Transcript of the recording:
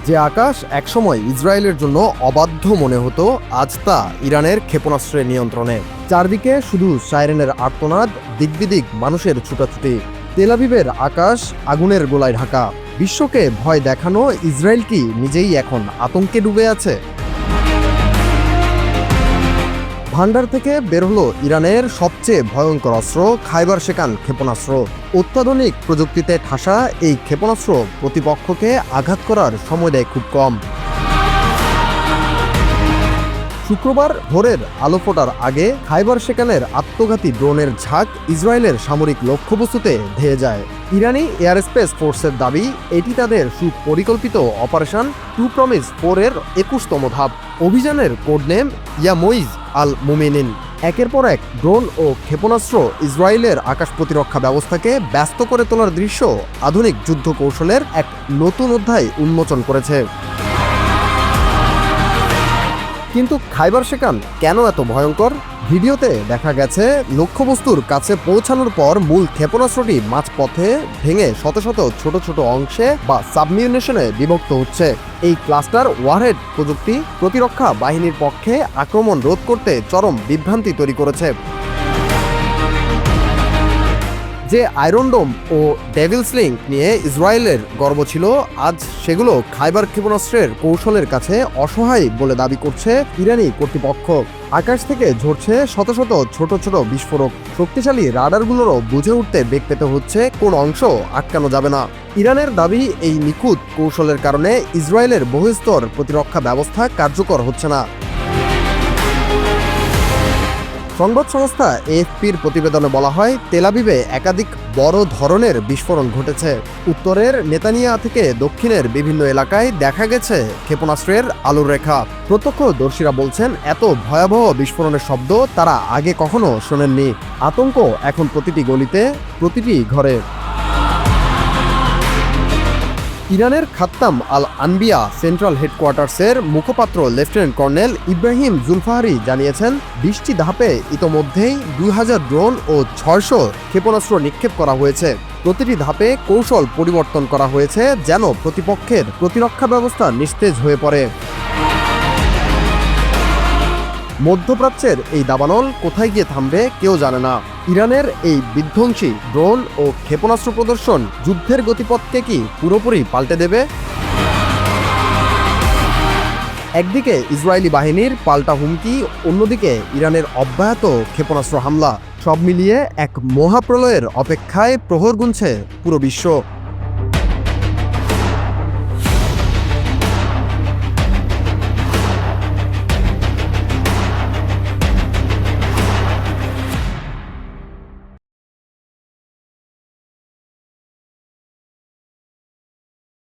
যে আকাশ একসময় ইসরায়েলের জন্য অবাধ্য মনে হতো, আজ তা ইরানের ক্ষেপণাস্ত্রের নিয়ন্ত্রণে। চারদিকে শুধু সাইরেনের আর্তনাদ, দিকবিদিক মানুষের ছুটাছুটি। তেল আবিবের আকাশ আগুনের গোলায় ঢাকা। বিশ্বকে ভয় দেখানো ইসরায়েল কি নিজেই এখন আতঙ্কে ডুবে আছে? ভান্ডার থেকে বের হলো ইরানের সবচেয়ে ভয়ঙ্কর অস্ত্র, খাইবার শেকান ক্ষেপণাস্ত্র। অত্যাধুনিক প্রযুক্তিতে ঠাসা এই ক্ষেপণাস্ত্র প্রতিপক্ষকে আঘাত করার সময় দেয় খুব কম। শুক্রবার ভোরের আলো ফোটার আগে খাইবার শেকানের আত্মঘাতী ড্রোনের ঝাঁক ইসরায়েলের সামরিক লক্ষ্যবস্তুতে ধেয়ে যায়। ইরানি এয়ারস্পেস ফোর্সের দাবি, এটি তাদের সুপরিকল্পিত অপারেশন টু প্রমিস 4 এর 21তম ধাপ। অভিযানের কোডনেম ইয়ামোইজ আল মুমিনিন। একের পর এক ড্রোন ও ক্ষেপণাস্ত্র ইসরায়েলের আকাশ প্রতিরক্ষা ব্যবস্থাকে ব্যস্ত করে তোলার দৃশ্য আধুনিক যুদ্ধ কৌশলের এক নতুন অধ্যায় উন্মোচন করেছে। কিন্তু খাইবার শেকান কেন এত ভয়ঙ্কর? ভিডিওতে দেখা গেছে লক্ষ্যবস্তুর কাছে পৌঁছানোর পর মূল ক্ষেপণাস্ত্রটি মাঝপথে ভেঙে শত শত ছোট ছোট অংশে বা সাবমিউনেশনে বিভক্ত হচ্ছে। এই ক্লাস্টার ওয়ারহেড প্রযুক্তি প্রতিরক্ষা বাহিনীর পক্ষে আক্রমণ রোধ করতে চরম বিভ্রান্তি তৈরি করেছে। যে আয়রন ডোম ও ডেভিল স্লিং নিয়ে ইসরায়েলের গর্ব ছিল, আজ সেগুলো খাইবার ক্ষেপণাস্ত্রের কৌশলের কাছে অসহায় বলে দাবি করছে ইরানি কর্তৃপক্ষ। আকাশ থেকে ঝরছে শত শত ছোট ছোট বিস্ফোরক। শক্তিশালী রাডারগুলোরও বুঝে উঠতে বেগ পেতে হচ্ছে কোন অংশ আটকানো যাবে না। ইরানের দাবি, এই নিখুঁত কৌশলের কারণে ইসরায়েলের বহুস্তর প্রতিরক্ষা ব্যবস্থা কার্যকর হচ্ছে না। সংবাদ সংস্থা এএফপির প্রতিবেদনে বলা হয়, তেল আবিবে একাধিক বড় ধরনের বিস্ফোরণ ঘটেছে। উত্তরের নেতানিয়া থেকে দক্ষিণের বিভিন্ন এলাকায় দেখা গেছে ক্ষেপণাস্ত্রের আলোর রেখা। প্রত্যক্ষদর্শীরা বলছেন, এত ভয়াবহ বিস্ফোরণের শব্দ তারা আগে কখনো শোনেননি। আতঙ্ক এখন প্রতিটি গলিতে, প্রতিটি ঘরে। ইরানের খাত্তাম আল আনবিয়া সেন্ট্রাল হেডকোয়ার্টার্সের মুখপাত্র লেফটেন্যান্ট কর্নেল ইব্রাহিম জুলফাহারি জানিয়েছেন, 20টি ধাপে ইতোমধ্যেই 2000 ড্রোন ও 600 ক্ষেপণাস্ত্র নিক্ষেপ করা হয়েছে। প্রতিটি ধাপে কৌশল পরিবর্তন করা হয়েছে যেন প্রতিপক্ষের প্রতিরক্ষা ব্যবস্থা নিস্তেজ হয়ে পড়ে। মধ্যপ্রাচ্যের এই দাবানল কোথায় গিয়ে থামবে কেউ জানে না। ইরানের এই বিধ্বংসী ড্রোন ও ক্ষেপণাস্ত্র প্রদর্শন যুদ্ধের গতিপথকে কি পুরোপুরি পাল্টে দেবে? একদিকে ইসরায়েলি বাহিনীর পাল্টা হুমকি, অন্যদিকে ইরানের অব্যাহত ক্ষেপণাস্ত্র হামলা। সব মিলিয়ে এক মহাপ্রলয়ের অপেক্ষায় প্রহর গুনছে পুরো বিশ্ব।